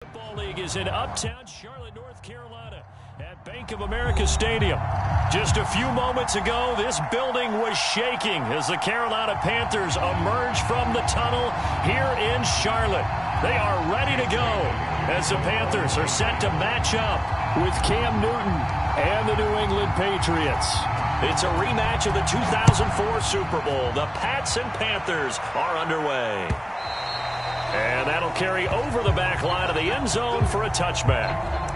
Football League is in Uptown Charlotte, North Carolina at Bank of America Stadium. Just a few moments ago, this building was shaking as the Carolina Panthers emerged from the tunnel here in Charlotte. They are ready to go as the Panthers are set to match up with Cam Newton and the New England Patriots. It's a rematch of the 2004 Super Bowl. The Pats and Panthers are underway. And that'll carry over the back line of the end zone for a touchback.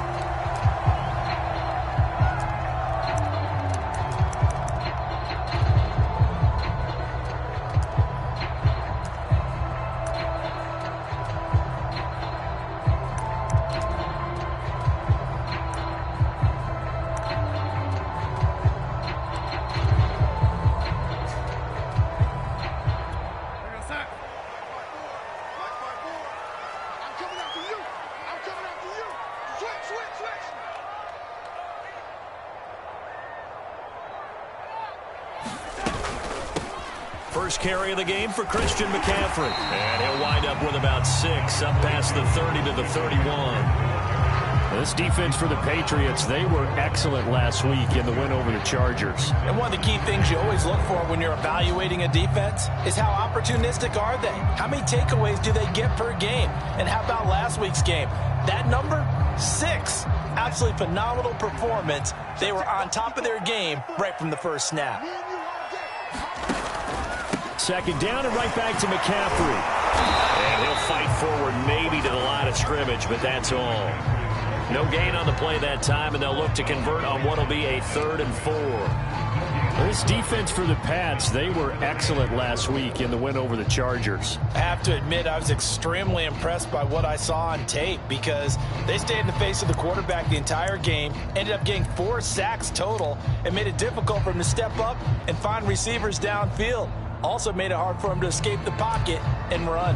First carry of the game for Christian McCaffrey. And he'll wind up with about 6 up past the 30 to the 31. This defense for the Patriots, they were excellent last week in the win over the Chargers. And one of the key things you always look for when you're evaluating a defense is how opportunistic are they? How many takeaways do they get per game? And how about last week's game? That number, 6. Absolutely phenomenal performance. They were on top of their game right from the first snap. Second down and right back to McCaffrey. And he'll fight forward maybe to the line of scrimmage, but that's all. No gain on the play that time, and they'll look to convert on what will be a 3rd and 4. This defense for the Pats, they were excellent last week in the win over the Chargers. I have to admit, I was extremely impressed by what I saw on tape because they stayed in the face of the quarterback the entire game, ended up getting 4 sacks total, and made it difficult for him to step up and find receivers downfield. Also made it hard for him to escape the pocket and run.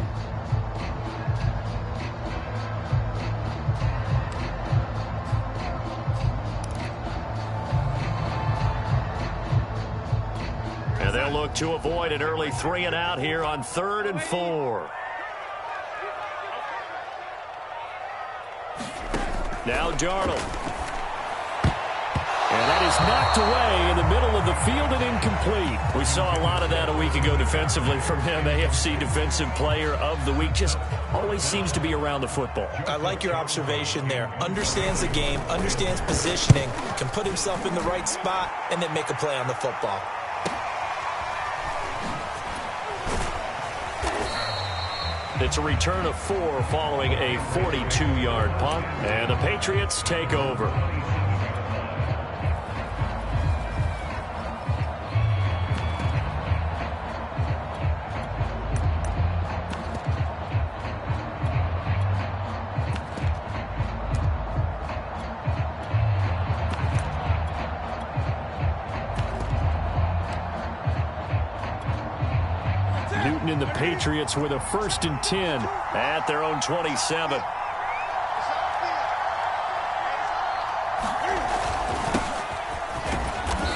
And they'll look to avoid an early 3 and out here on 3rd and 4. Now Darnold. And that is knocked away in the middle of the field and incomplete. We saw a lot of that a week ago defensively from him. AFC Defensive Player of the Week. Just always seems to be around the football. I like your observation there. Understands the game, understands positioning, can put himself in the right spot, and then make a play on the football. It's a return of 4 following a 42-yard punt. And the Patriots take over. Newton and the Patriots with a 1st and 10 at their own 27.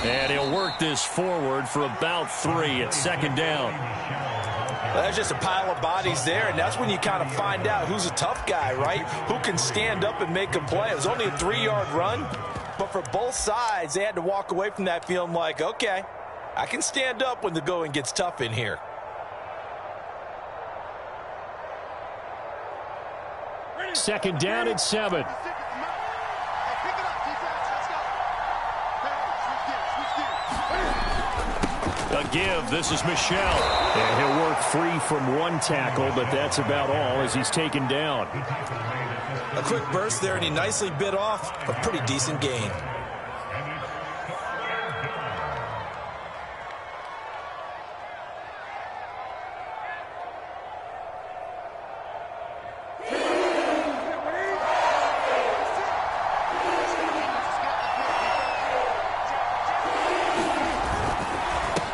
And he'll work this forward for about 3 at 2nd down. Well, there's just a pile of bodies there, and that's when you kind of find out who's a tough guy, right? Who can stand up and make a play. It was only a 3-yard run, but for both sides, they had to walk away from that feeling like, okay, I can stand up when the going gets tough in here. Second down at 7. A give. This is Michel. And he'll work free from 1 tackle, but that's about all as he's taken down. A quick burst there, and he nicely bit off a pretty decent gain.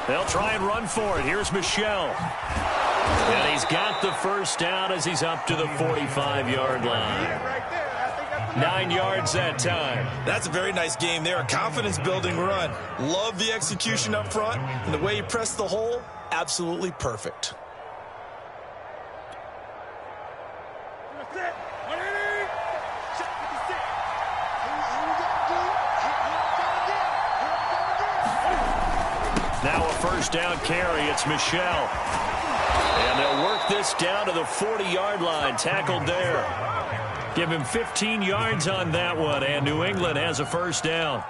They'll try and run for it. Here's Michel. And he's got the first down as he's up to the 45-yard line. 9 yards that time. That's a very nice game there. A confidence-building run. Love the execution up front. And the way he pressed the hole, absolutely perfect. Now a first down carry. It's Michel. And they'll work this down to the 40-yard line. Tackled there. Give him 15 yards on that one, and New England has a first down.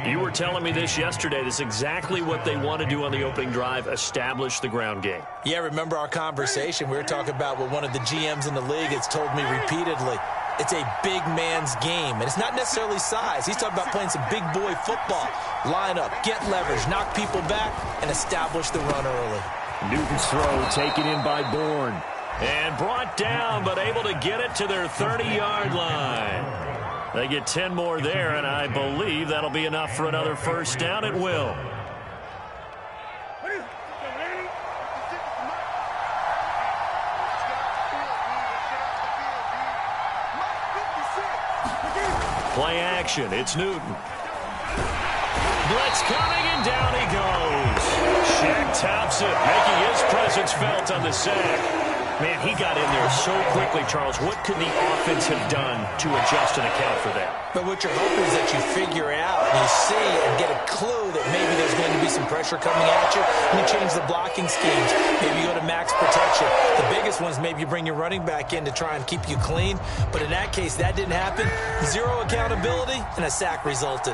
You were telling me this yesterday. This is exactly what they want to do on the opening drive, establish the ground game. Yeah, remember our conversation. We were talking about what one of the GMs in the league has told me repeatedly. It's a big man's game, and it's not necessarily size. He's talking about playing some big boy football. Line up, get leverage, knock people back, and establish the run early. Newton's throw taken in by Bourne. And brought down, but able to get it to their 30-yard line. They get 10 more there, and I believe that'll be enough for another first down. It will. Play action. It's Newton. Blitz coming, and down he goes. Shaq Thompson making his presence felt on the sack. Man, he got in there so quickly, Charles. What could the offense have done to adjust and account for that? But what you're hoping is that you figure out, and you see and get a clue that maybe there's going to be some pressure coming at you, and you change the blocking schemes. Maybe you go to max protection. The biggest one is maybe you bring your running back in to try and keep you clean. But in that case, that didn't happen. Zero accountability, and a sack resulted.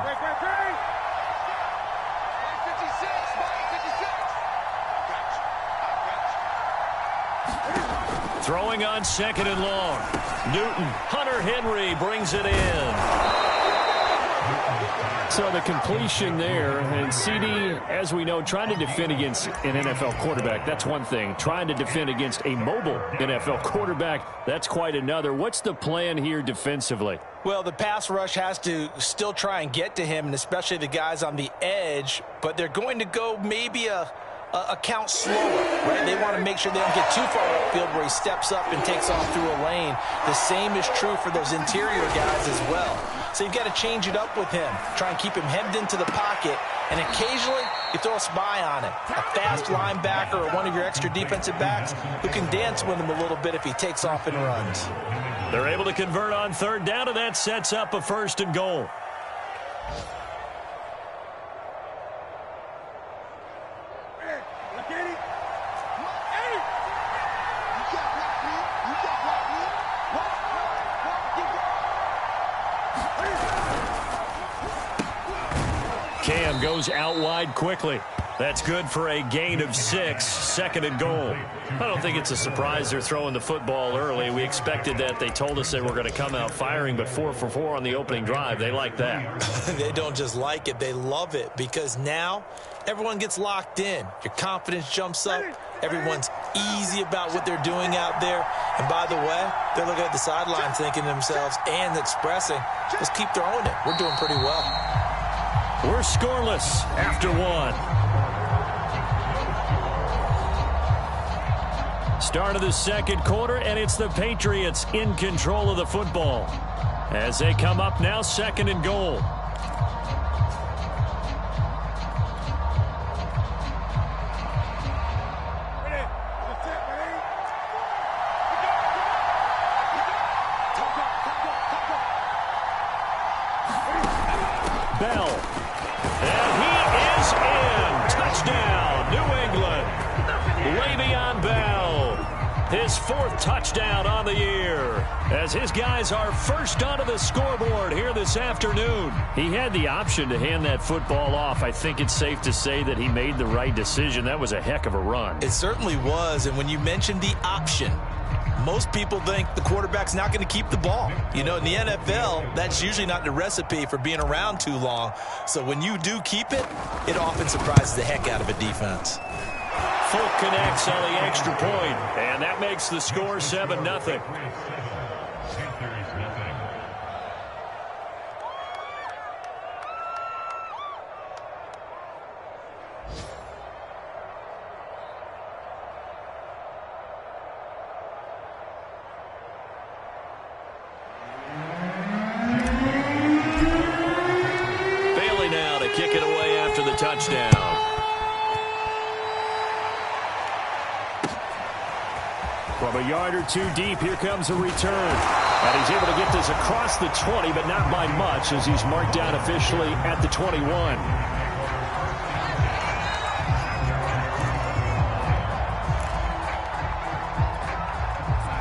Throwing on second and long. Newton, Hunter Henry brings it in. So the completion there, and CD, as we know, trying to defend against an NFL quarterback, that's one thing. Trying to defend against a mobile NFL quarterback, that's quite another. What's the plan here defensively? Well, the pass rush has to still try and get to him, and especially the guys on the edge, but they're going to go maybe a count slower, right? They want to make sure they don't get too far upfield where he steps up and takes off through a lane. The same is true for those interior guys as well. So you've got to change it up with him. Try and keep him hemmed into the pocket, and occasionally you throw a spy on him. A fast linebacker or one of your extra defensive backs who can dance with him a little bit if he takes off and runs. They're able to convert on third down, and that sets up a first and goal. Cam goes out wide quickly. That's good for a gain of 6, second and goal. I don't think it's a surprise they're throwing the football early. We expected that. They told us they were going to come out firing, but 4 for 4 on the opening drive. They like that. They don't just like it, they love it, because now everyone gets locked in. Your confidence jumps up. Everyone's easy about what they're doing out there. And by the way, they're looking at the sidelines thinking to themselves and expressing, just keep throwing it. We're doing pretty well. We're scoreless after 1. Start of the second quarter, and it's the Patriots in control of the football. As they come up now, second and goal. Bell. And he is in. Touchdown, New England. Le'Veon Bell, his 4th touchdown on the year, as his guys are first onto the scoreboard here this afternoon. He had the option to hand that football off. I think it's safe to say that he made the right decision. That was a heck of a run. It certainly was, and when you mentioned the option, most people think the quarterback's not going to keep the ball. You know, in the NFL, that's usually not the recipe for being around too long. So when you do keep it, it often surprises the heck out of a defense. Folk connects on the extra point, and that makes the score 7-0. Bailey now to kick it away after the touchdown. From a yard or 2 deep, here comes a return. And he's able to get this across the 20, but not by much, as he's marked down officially at the 21.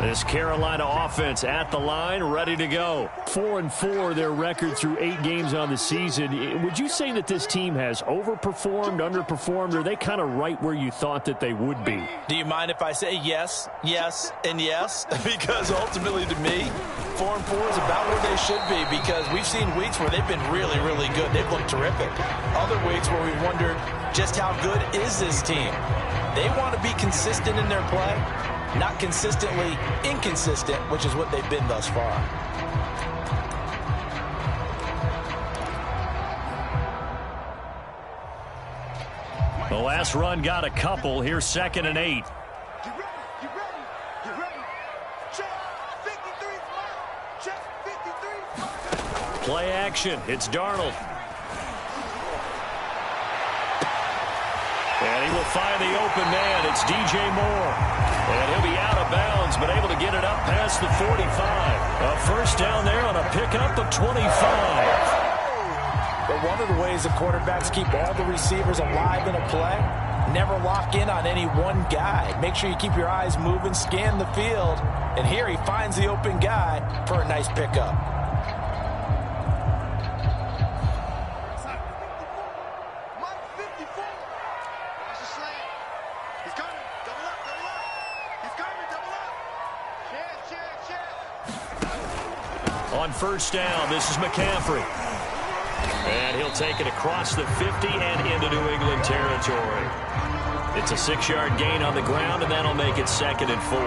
This Carolina offense at the line, ready to go. 4-4, their record through 8 games on the season. Would you say that this team has overperformed, underperformed, or are they kind of right where you thought that they would be? Do you mind if I say yes, yes, and yes? Because ultimately to me, 4-4 is about where they should be, because we've seen weeks where they've been really, really good. They've looked terrific. Other weeks where we've wondered just how good is this team. They want to be consistent in their play. Not consistently inconsistent, which is what they've been thus far. The last run got a couple. Here's 2nd and 8. Play action. It's Darnold. And he will find the open man. It's DJ Moore. And he'll be out of bounds, but able to get it up past the 45. A first down there on a pickup of 25. But one of the ways the quarterbacks keep all the receivers alive in a play, never lock in on any one guy. Make sure you keep your eyes moving, scan the field. And here he finds the open guy for a nice pickup. On first down, this is McCaffrey. And he'll take it across the 50 and into New England territory. It's a 6-yard gain on the ground, and that'll make it 2nd and 4.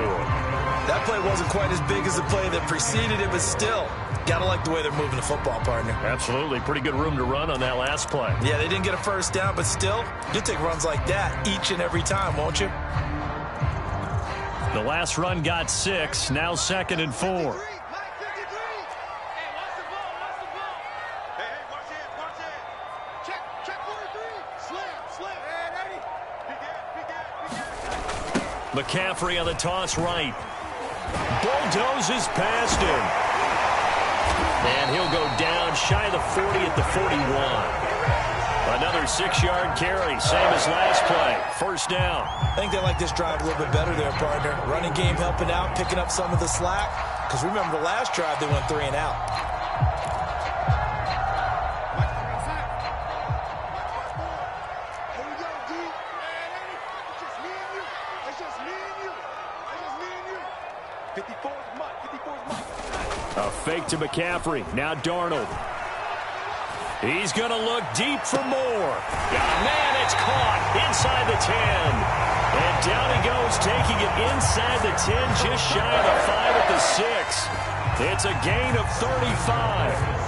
That play wasn't quite as big as the play that preceded it, but still, gotta like the way they're moving the football, partner. Absolutely. Pretty good room to run on that last play. Yeah, they didn't get a first down, but still, you'll take runs like that each and every time, won't you? The last run got 6, now 2nd and 4. McCaffrey on the toss right. Bulldozes past him. And he'll go down shy of the 40 at the 41. Another 6-yard carry, same as last play. First down. I think they like this drive a little bit better there, partner. Running game helping out, picking up some of the slack. Because remember the last drive, they went 3 and out. A fake to McCaffrey. Now Darnold. He's going to look deep for more. Man, it's caught inside the 10. And down he goes, taking it inside the 10, just shy of the 5 at the 6. It's a gain of 35.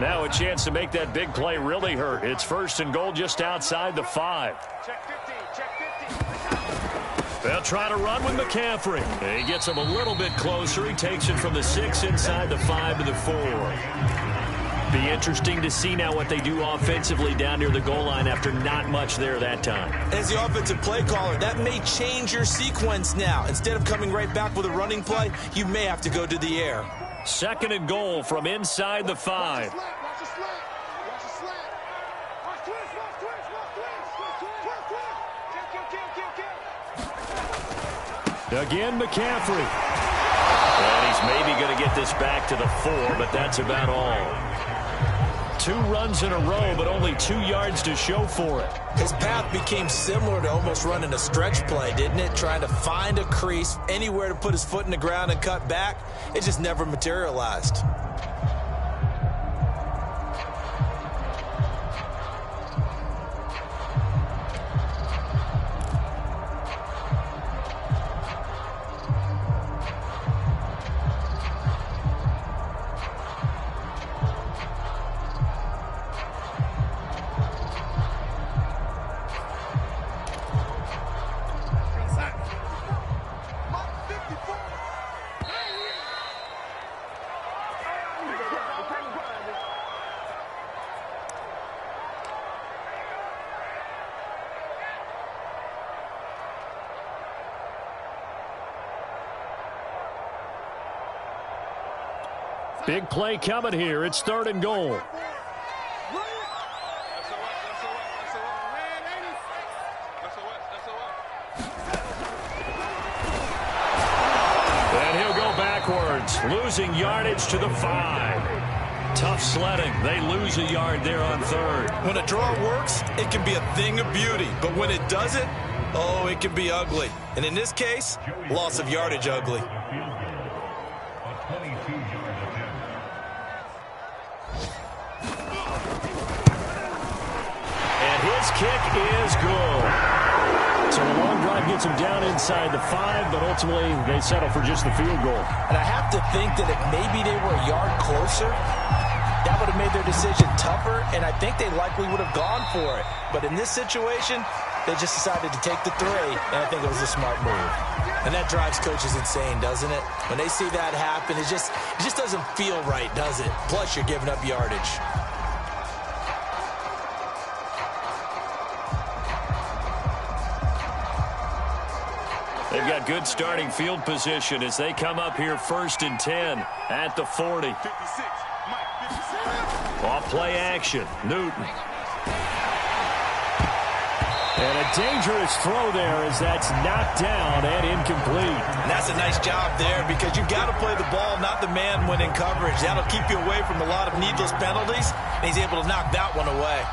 Now a chance to make that big play really hurt. It's 1st and goal just outside the 5. They'll try to run with McCaffrey. He gets him a little bit closer. He takes it from the 6 inside the 5 to the 4. Be interesting to see now what they do offensively down near the goal line after not much there that time. As the offensive play caller, that may change your sequence now. Instead of coming right back with a running play, you may have to go to the air. 2nd and goal from inside the 5. Again, McCaffrey. And he's maybe going to get this back to the 4, but that's about all. 2 runs in a row, but only 2 yards to show for it. His path became similar to almost running a stretch play, didn't it? Trying to find a crease, anywhere to put his foot in the ground and cut back. It just never materialized. Big play coming here. It's 3rd and goal. And he'll go backwards, losing yardage to the 5. Tough sledding. They lose a yard there on 3rd. When a draw works, it can be a thing of beauty. But when it doesn't, oh, it can be ugly. And in this case, loss of yardage ugly. And his kick is good. So the long drive gets him down inside the 5, but ultimately they settle for just the field goal. And I have to think that if maybe they were a yard closer, that would have made their decision tougher, and I think they likely would have gone for it. But in this situation, they just decided to take the 3, and I think it was a smart move. And that drives coaches insane, doesn't it? When they see that happen, it just doesn't feel right, does it? Plus, you're giving up yardage. They've got good starting field position as they come up here 1st and 10 at the 40. 56, Mike, 56. Off play action. Newton. And a dangerous throw there as that's knocked down and incomplete. And that's a nice job there because you've got to play the ball, not the man when in coverage. That'll keep you away from a lot of needless penalties, and he's able to knock that one away.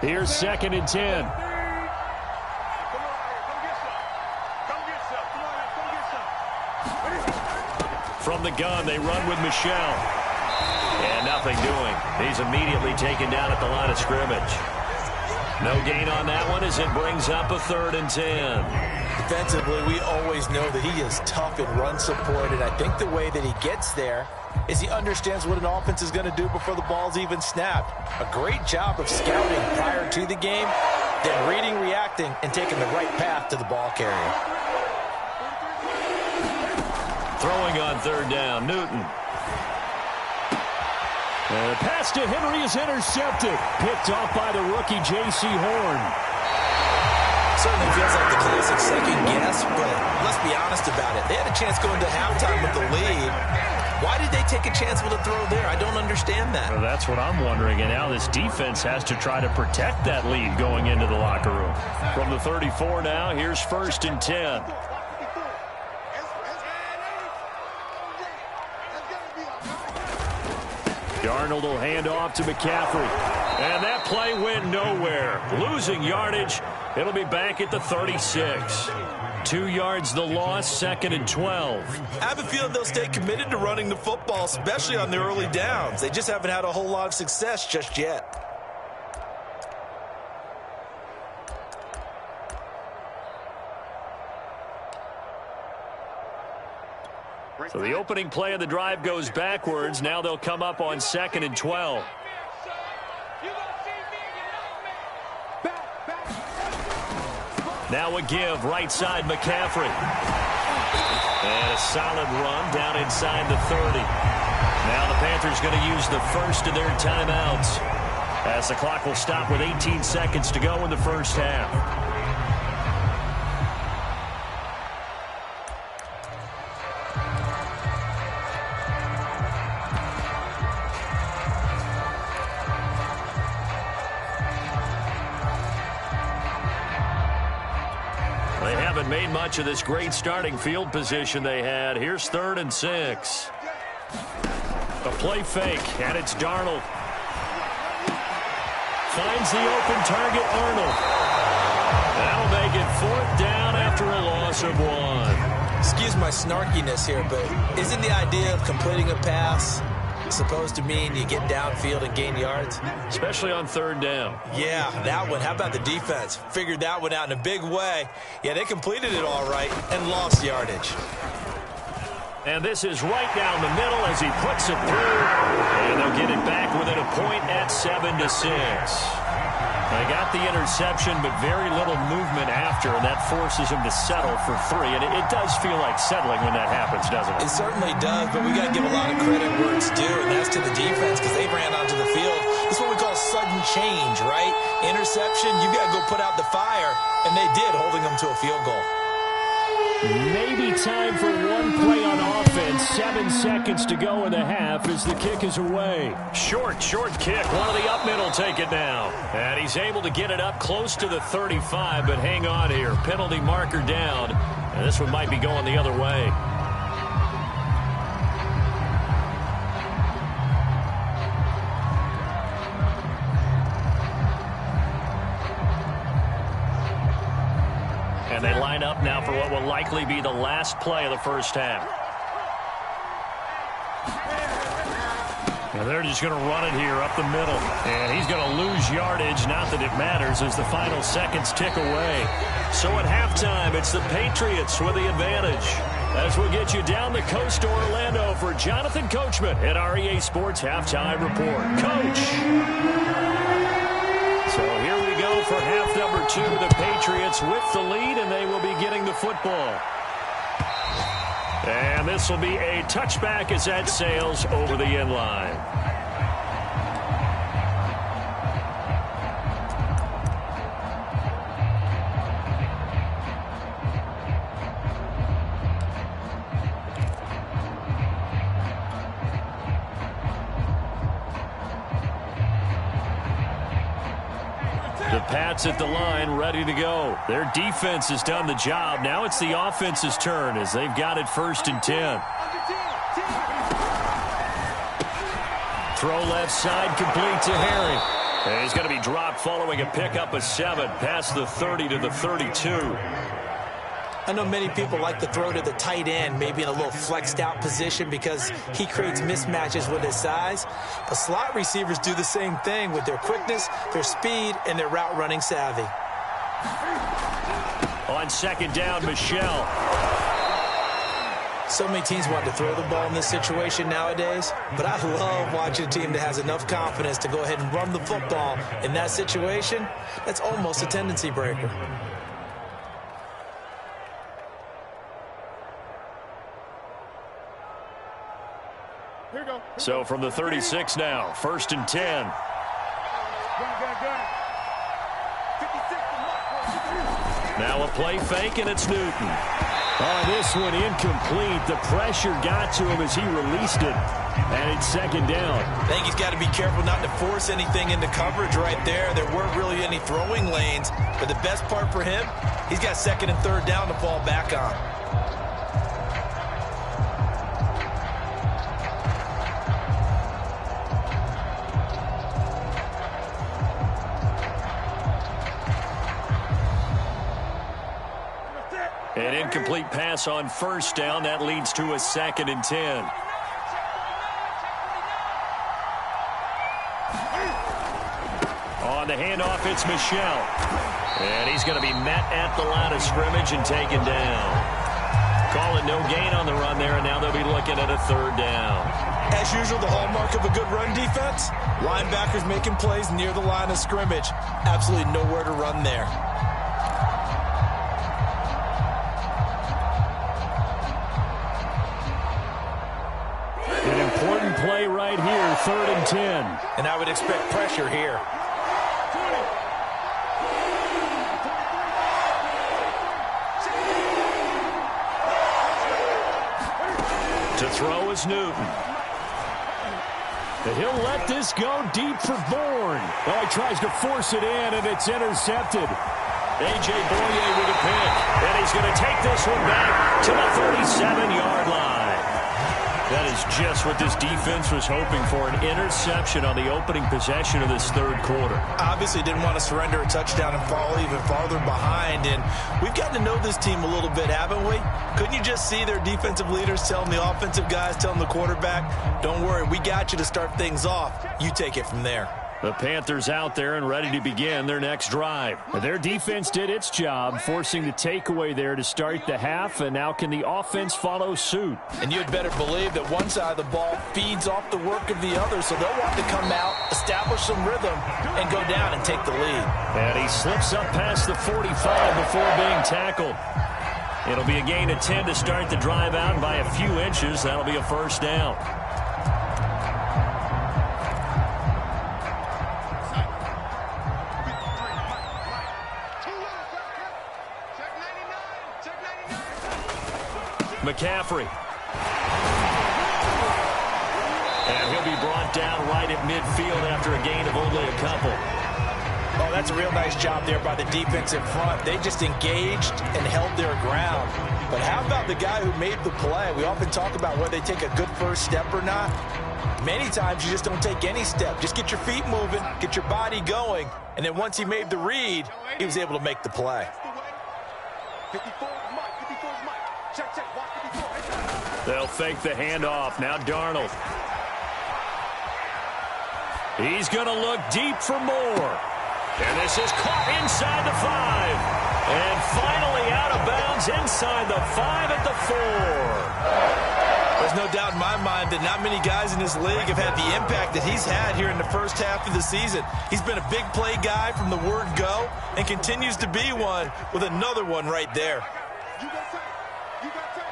Here's 2nd and 10. From the gun, they run with Michel. And nothing doing. He's immediately taken down at the line of scrimmage. No gain on that one as it brings up a 3rd and 10. Defensively, we always know that he is tough in run support, and I think the way that he gets there is he understands what an offense is going to do before the ball's even snapped. A great job of scouting prior to the game, then reading, reacting, and taking the right path to the ball carrier. Throwing on 3rd down, Newton. And the pass to Henry is intercepted. Picked off by the rookie J.C. Horn. Certainly feels like the classic second guess, but let's be honest about it. They had a chance going to halftime with the lead. Why did they take a chance with a throw there? I don't understand that. Well, that's what I'm wondering, and now this defense has to try to protect that lead going into the locker room. From the 34 now, here's 1st and 10. Darnold will hand off to McCaffrey. And that play went nowhere. Losing yardage. It'll be back at the 36. 2 yards the loss, 2nd and 12. I have a feeling they'll stay committed to running the football, especially on their early downs. They just haven't had a whole lot of success just yet. So the opening play of the drive goes backwards. Now they'll come up on 2nd and 12. Now a give, right side McCaffrey. And a solid run down inside the 30. Now the Panthers going to use the first of their timeouts as the clock will stop with 18 seconds to go in the first half. Made much of this great starting field position they had. Here's 3rd and 6. A play fake, and it's Darnold. Finds the open target, Arnold. That'll make it 4th down after a loss of 1. Excuse my snarkiness here, but isn't the idea of completing a pass supposed to mean you get downfield and gain yards? Especially on 3rd down. Yeah, that one. How about the defense? Figured that one out in a big way. Yeah, they completed it all right and lost yardage. And this is right down the middle as he puts it through. And they'll get it back within a point at 7-6. They got the interception, but very little movement after, and that forces him to settle for 3. And it does feel like settling when that happens, doesn't it? It certainly does, but we got to give a lot of credit where it's due, and that's to the defense because they ran onto the field. This is what we call sudden change, right? Interception, you got to go put out the fire, and they did, holding them to a field goal. Maybe time for one play on offense. 7 seconds to go in the half as the kick is away. Short kick. One of the up middle take it now. And he's able to get it up close to the 35, but hang on here. Penalty marker down. And this one might be going the other way. And they line up now for what will likely be the last play of the first half. And they're just going to run it here up the middle. And he's going to lose yardage. Not that it matters as the final seconds tick away. So at halftime, it's the Patriots with the advantage. As we'll get you down the coast to Orlando for Jonathan Coachman at our EA Sports Halftime Report. Coach! So here we go for half number 2. The Patriots with the lead, and they will be getting the football. And this will be a touchback as that sails over the end line. The Pats at the line, ready to go. Their defense has done the job. Now it's the offense's turn as they've got it 1st and 10. Throw left side, complete to Harry. And he's going to be dropped following a pickup of 7 past the 30 to the 32. I know many people like to throw to the tight end, maybe in a little flexed out position because he creates mismatches with his size. But slot receivers do the same thing with their quickness, their speed, and their route running savvy. On 2nd down, Michel. So many teams want to throw the ball in this situation nowadays, but I love watching a team that has enough confidence to go ahead and run the football in that situation. That's almost a tendency breaker. So from the 36 now, 1st and 10. Now a play fake, and it's Newton. Oh, this one incomplete. The pressure got to him as he released it. And it's 2nd down. I think he's got to be careful not to force anything into coverage right there. There weren't really any throwing lanes. But the best part for him, he's got 2nd and 3rd down to fall back on. An incomplete pass on 1st down. That leads to a 2nd and 10. On the handoff, it's Michel. And he's going to be met at the line of scrimmage and taken down. Call it no gain on the run there, and now they'll be looking at a 3rd down. As usual, the hallmark of a good run defense, linebackers making plays near the line of scrimmage. Absolutely nowhere to run there. Play right here, 3rd and 10. And I would expect pressure here. To throw is Newton. And he'll let this go deep for Bourne. Oh, he tries to force it in, and it's intercepted. A.J. Boye with a pick. And he's going to take this one back to the 37-yard line. That is just what this defense was hoping for, an interception on the opening possession of this 3rd quarter. Obviously didn't want to surrender a touchdown and fall even farther behind, and we've gotten to know this team a little bit, haven't we? Couldn't you just see their defensive leaders telling the offensive guys, telling the quarterback, don't worry, we got you to start things off. You take it from there. The Panthers out there and ready to begin their next drive. Their defense did its job, forcing the takeaway there to start the half, and now can the offense follow suit? And you'd better believe that one side of the ball feeds off the work of the other, so they'll want to come out, establish some rhythm, and go down and take the lead. And he slips up past the 45 before being tackled. It'll be a gain of 10 to start the drive out, and by a few inches, that'll be a 1st down. McCaffrey. And he'll be brought down right at midfield after a gain of only a couple. Oh, that's a real nice job there by the defense in front. They just engaged and held their ground. But how about the guy who made the play? We often talk about whether they take a good first step or not. Many times you just don't take any step. Just get your feet moving, get your body going, and then once he made the read, he was able to make the play. 54 is Mike. 54 is Mike. Check, check. Watch 54. They'll fake the handoff. Now Darnold. He's going to look deep for more. And this is caught inside the 5. And finally out of bounds inside the 5 at the 4. There's no doubt in my mind that not many guys in this league have had the impact that he's had here in the first half of the season. He's been a big play guy from the word go and continues to be one with another one right there. You got tape. You got tape.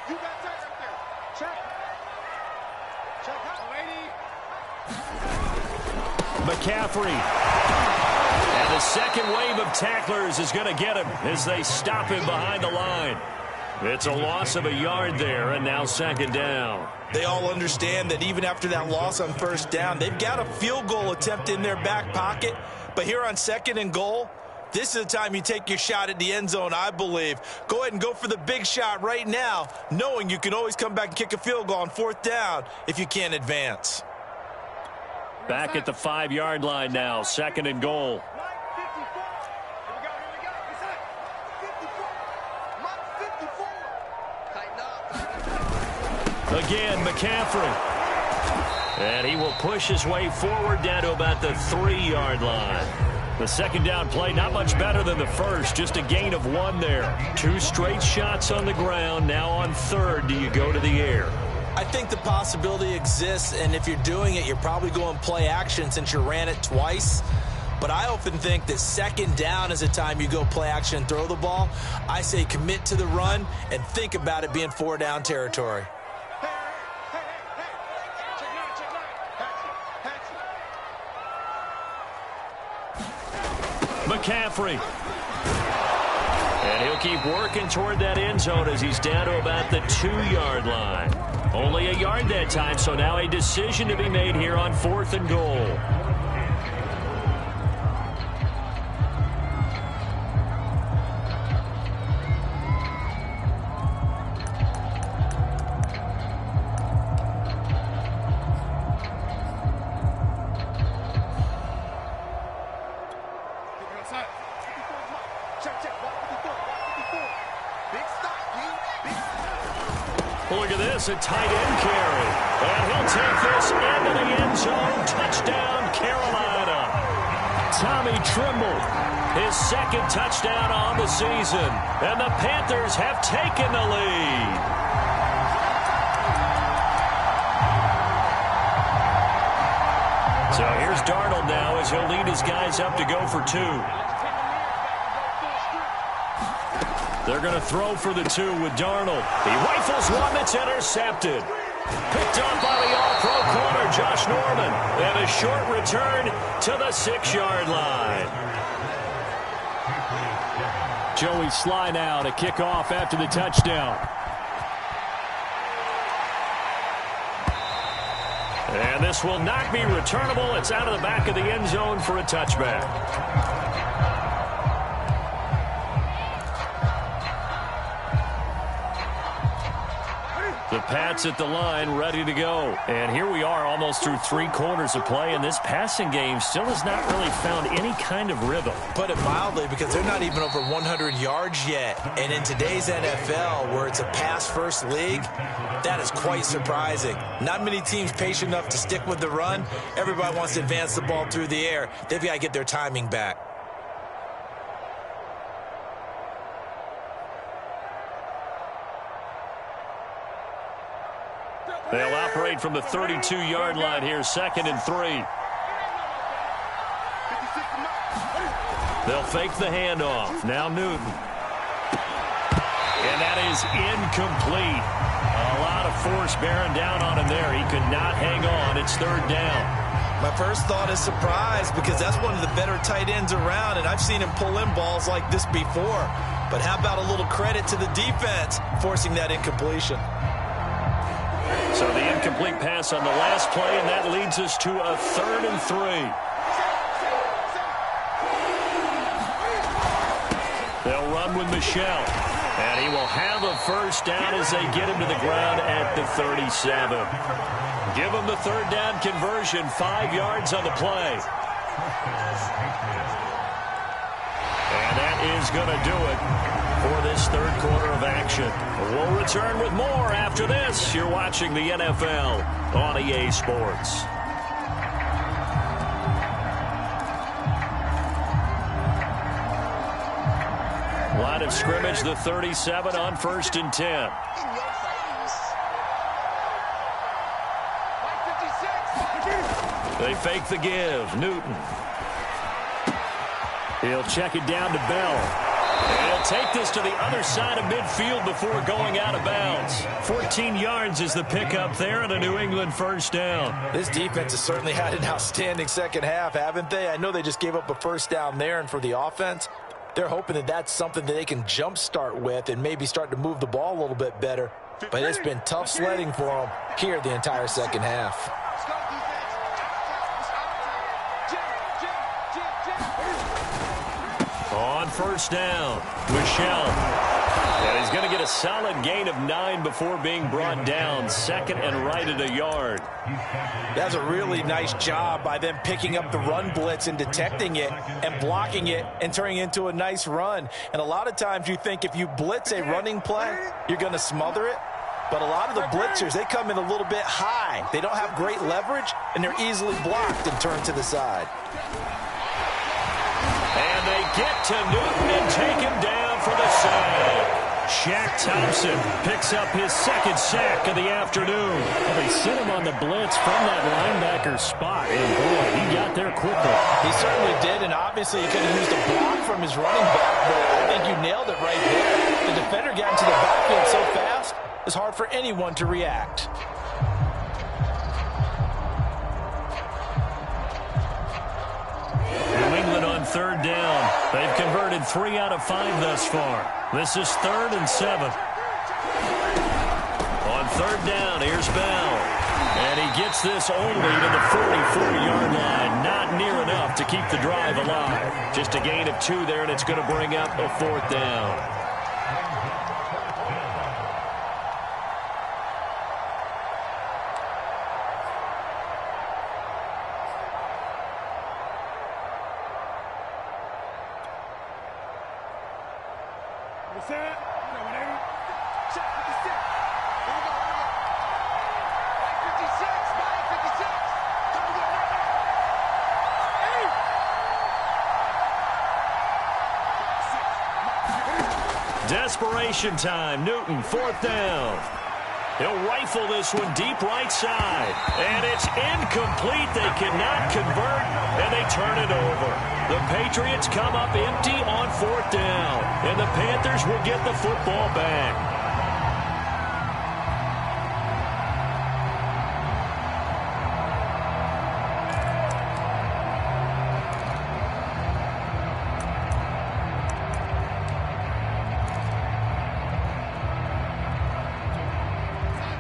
You got tape right there. Check. Check out, lady. McCaffrey. And the second wave of tacklers is going to get him as they stop him behind the line. It's a loss of a yard there, and now second down. They all understand that even after that loss on first down, they've got a field goal attempt in their back pocket. But here on second and goal, this is the time you take your shot at the end zone, I believe. Go ahead and go for the big shot right now, knowing you can always come back and kick a field goal on fourth down if you can't advance. Back at the 5-yard line now, second and goal. Again, McCaffrey. And he will push his way forward down to about the 3-yard line. The second down play, not much better than the first, just a gain of 1 there. 2 straight shots on the ground. Now on third, do you go to the air? I think the possibility exists, and if you're doing it, you're probably going play action since you ran it twice. But I often think that second down is the time you go play action and throw the ball. I say commit to the run and think about it being 4-down territory. McCaffrey. And he'll keep working toward that end zone as he's down to about the 2-yard line. Only a yard that time, so now a decision to be made here on fourth and goal. Look at this, a tight end carry. And he'll take this into the end zone. Touchdown, Carolina. Tommy Tremble, his second touchdown on the season. And the Panthers have taken the lead. So here's Darnold now as he'll lead his guys up to go for 2. They're going to throw for the 2 with Darnold. He rifles one that's intercepted. Picked up by the all-pro corner, Josh Norman. And a short return to the 6-yard line. Joey Sly now to kick off after the touchdown. And this will not be returnable. It's out of the back of the end zone for a touchback. The Pats at the line, ready to go. And here we are almost through 3 quarters of play, and this passing game still has not really found any kind of rhythm. Put it mildly, because they're not even over 100 yards yet. And in today's NFL, where it's a pass-first league, that is quite surprising. Not many teams patient enough to stick with the run. Everybody wants to advance the ball through the air. They've got to get their timing back. They'll operate from the 32-yard line here, second and 3. They'll fake the handoff. Now Newton. And that is incomplete. A lot of force bearing down on him there. He could not hang on. It's third down. My first thought is surprise, because that's one of the better tight ends around, and I've seen him pull in balls like this before. But how about a little credit to the defense forcing that incompletion? So the incomplete pass on the last play, and that leads us to a 3rd and 3. They'll run with Michel. And he will have a first down as they get him to the ground at the 37. Give him the 3rd down conversion, 5 yards on the play. And that is going to do it for this 3rd quarter of action. We'll return with more after this. You're watching the NFL on EA Sports. Line of scrimmage, the 37 on 1st and 10. They fake the give. Newton. He'll check it down to Bell. And he'll take this to the other side of midfield before going out of bounds. 14 yards is the pickup there and a New England first down. This defense has certainly had an outstanding second half, haven't they? I know they just gave up a first down there, and for the offense, they're hoping that that's something that they can jumpstart with and maybe start to move the ball a little bit better. But it's been tough sledding for them here the entire second half. On first down, Michel. And he's going to get a solid gain of 9 before being brought down. 2nd and right at a yard. That's a really nice job by them picking up the run blitz and detecting it and blocking it and turning it into a nice run. And a lot of times you think if you blitz a running play, you're going to smother it. But a lot of the blitzers, they come in a little bit high. They don't have great leverage, and they're easily blocked and turned to the side. And they get to Newton and take him down for the sack. Shaq Thompson picks up his 2nd sack of the afternoon. Well, they sent him on the blitz from that linebacker spot, and boy, he got there quickly. He certainly did, and obviously he could have used a block from his running back, but I think you nailed it right there. The defender got into the backfield so fast, it's hard for anyone to react. New England on 3rd down. They've converted 3 out of 5 thus far. This is 3rd and 7. On 3rd down, here's Bell. And he gets this only to the 44-yard line. Not near enough to keep the drive alive. Just a gain of 2 there, and it's going to bring up a 4th down. Desperation time. Newton, 4th down. He'll rifle this one deep right side. And it's incomplete. They cannot convert, and they turn it over. The Patriots come up empty on 4th down, and the Panthers will get the football back.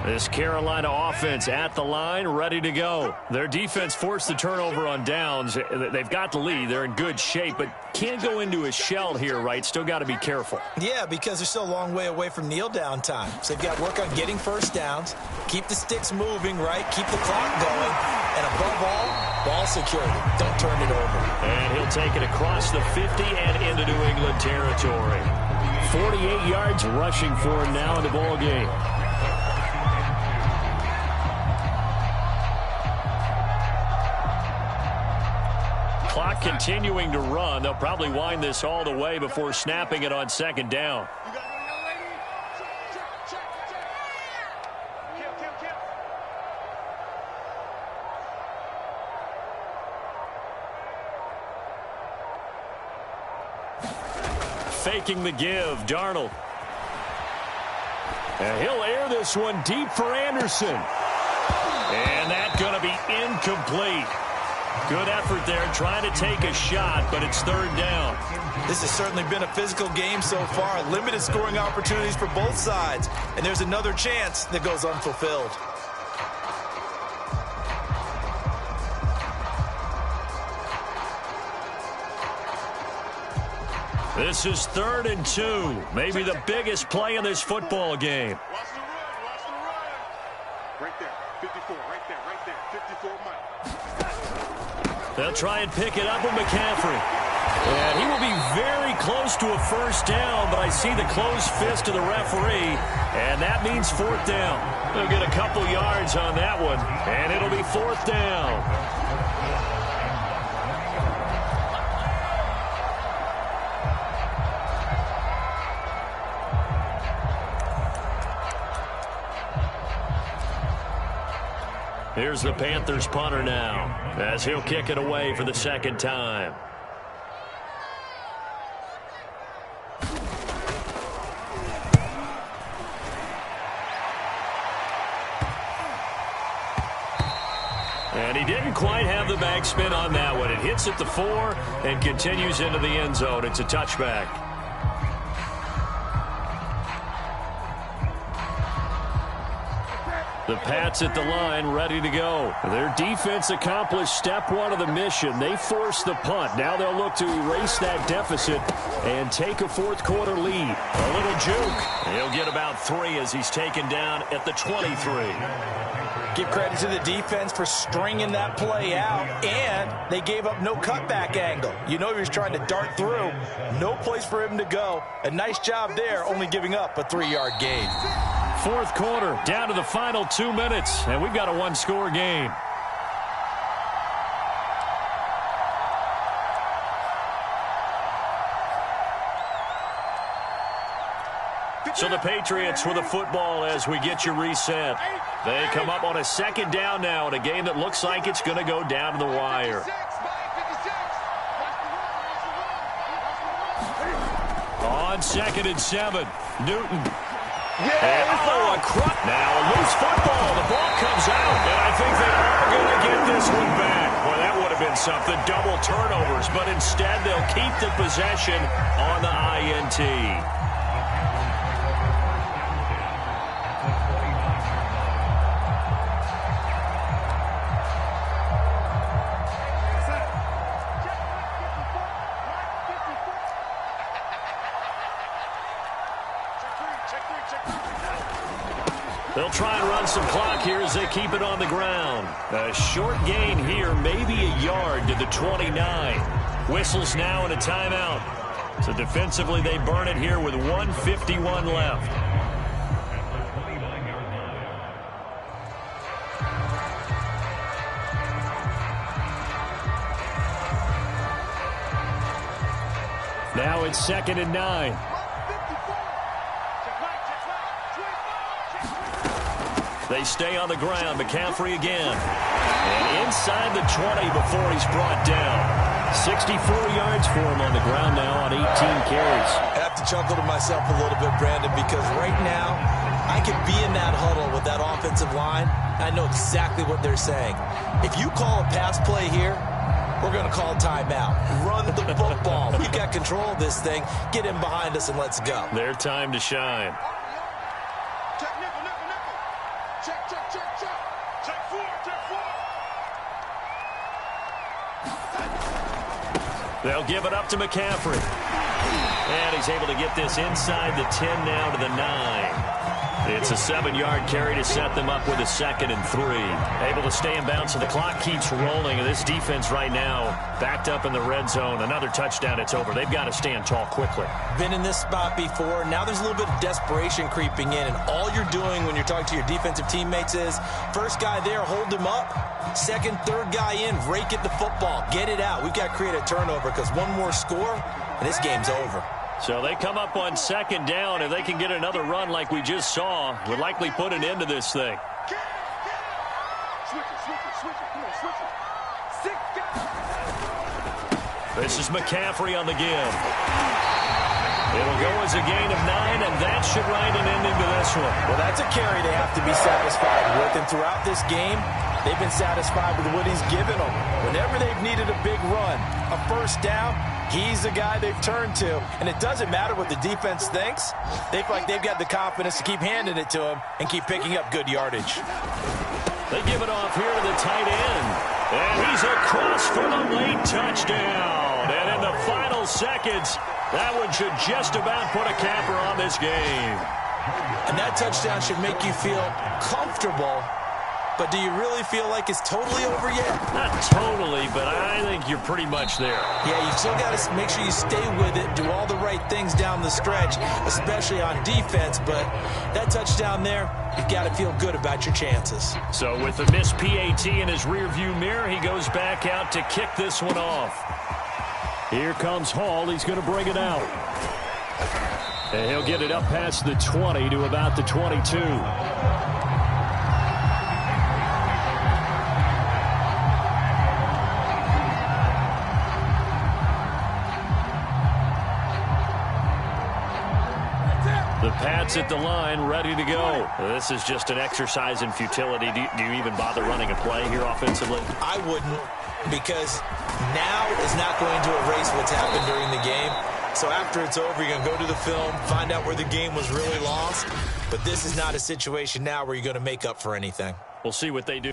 This Carolina offense at the line, ready to go. Their defense forced the turnover on downs. They've got the lead. They're in good shape, but can't go into a shell here, right? Still got to be careful. Yeah, because they're still a long way away from kneel down time. So they've got to work on getting first downs, keep the sticks moving, right? Keep the clock going. And above all, ball security. Don't turn it over. And he'll take it across the 50 and into New England territory. 48 yards rushing for him now in the ball game. Clock continuing to run. They'll probably wind this all the way before snapping it on 2nd down. Faking the give, Darnold. And he'll air this one deep for Anderson. And that's going to be incomplete. Good effort there, trying to take a shot, but it's third down. This has certainly been a physical game so far. Limited scoring opportunities for both sides. And there's another chance that goes unfulfilled. This is 3rd and 2. Maybe the biggest play in this football game. Watch the run. Watch the run. Right there. 54. Right there. Right there. 54 miles. They'll try and pick it up with McCaffrey. And he will be very close to a first down, but I see the closed fist of the referee, and that means 4th down. They'll get a couple yards on that one, and it'll be 4th down. Here's the Panthers punter now, as he'll kick it away for the second time. And he didn't quite have the backspin on that one. It hits at the 4 and continues into the end zone. It's a touchback. The Pats at the line, ready to go. Their defense accomplished step 1 of the mission. They forced the punt. Now they'll look to erase that deficit and take a fourth-quarter lead. A little juke. He'll get about 3 as he's taken down at the 23. Give credit to the defense for stringing that play out, and they gave up no cutback angle. You know he was trying to dart through. No place for him to go. A nice job there, only giving up a 3-yard gain. Fourth quarter, down to the final 2 minutes, and we've got a 1-score game. So the Patriots with the football as we get you reset. They come up on a second down now in a game that looks like it's going to go down to the wire. On 2nd and 7, Newton. And, now a loose football. The ball comes out, and I think they are going to get this one back. Well, that would have been something, double turnovers, but instead they'll keep the possession on the INT. They'll try and run some clock here as they keep it on the ground. A short gain here, maybe a yard to the 29. Whistles now and a timeout. So defensively they burn it here with 1:51 left. Now it's 2nd and 9. They stay on the ground. McCaffrey again. And inside the 20 before he's brought down. 64 yards for him on the ground now on 18 carries. I have to chuckle to myself a little bit, Brandon, because right now I could be in that huddle with that offensive line. I know exactly what they're saying. If you call a pass play here, we're going to call timeout. Run the football. We've got control of this thing. Get in behind us and let's go. Their time to shine. They'll give it up to McCaffrey. And he's able to get this inside the 10 now to the 9. It's a 7-yard carry to set them up with a 2nd and 3. Able to stay in bounds, so the clock keeps rolling. And this defense right now backed up in the red zone. Another touchdown, it's over. They've got to stand tall quickly. Been in this spot before. Now there's a little bit of desperation creeping in. And all you're doing when you're talking to your defensive teammates is, first guy there, hold him up. Second, third guy in, rake at the football. Get it out. We've got to create a turnover because one more score, and this game's over. So they come up on 2nd down, and they can get another run like we just saw. Would likely put an end to this thing. This is McCaffrey on the give. It'll go as a gain of 9, and that should write an ending to this one. Well, that's a carry they have to be satisfied with. And throughout this game, they've been satisfied with what he's given them. When Whenever they've needed a big run, a first down, he's the guy they've turned to. And it doesn't matter what the defense thinks. They feel like they've got the confidence to keep handing it to him and keep picking up good yardage. They give it off here to the tight end. And he's across for the late touchdown. And in the final seconds, that one should just about put a capper on this game. And that touchdown should make you feel comfortable. But do you really feel like it's totally over yet? Not totally, but I think you're pretty much there. Yeah, you still got to make sure you stay with it, do all the right things down the stretch, especially on defense. But that touchdown there, you've got to feel good about your chances. So with the missed PAT in his rearview mirror, he goes back out to kick this one off. Here comes Hall. He's going to bring it out. And he'll get it up past the 20 to about the 22. The Pats at the line, ready to go. This is just an exercise in futility. Do you even bother running a play here offensively? I wouldn't, because now is not going to erase what's happened during the game. So after it's over, you're going to go to the film, find out where the game was really lost. But this is not a situation now where you're going to make up for anything. We'll see what they do.